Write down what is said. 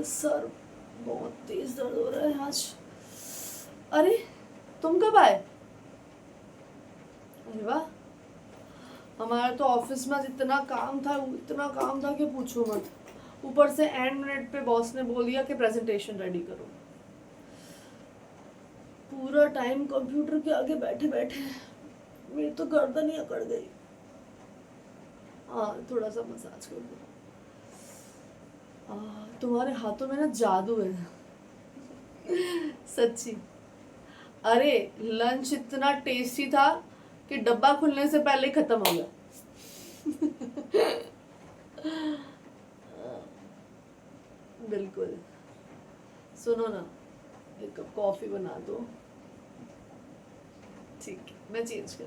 Sir बहुत तेज दर्द हो रहा है आज। अरे तुम कब आए? अरे वाह, हमारे तो ऑफिस में आज इतना काम था कि पूछो मत। ऊपर से एंड मिनट पे बॉस ने बोल दिया कि प्रेजेंटेशन रेडी करो। पूरा टाइम कंप्यूटर के आगे बैठे बैठे मेरी तो गर्दन ही अकड़ गई। हाँ, थोड़ा सा मसाज कर दो। तुम्हारे हाथों में ना जादू है। सच्ची। अरे लंच इतना टेस्टी था कि डब्बा खुलने से पहले ही खत्म हो गया। बिल्कुल। सुनो ना, एक कप कॉफी बना दो। ठीक है, मैं चेंज कर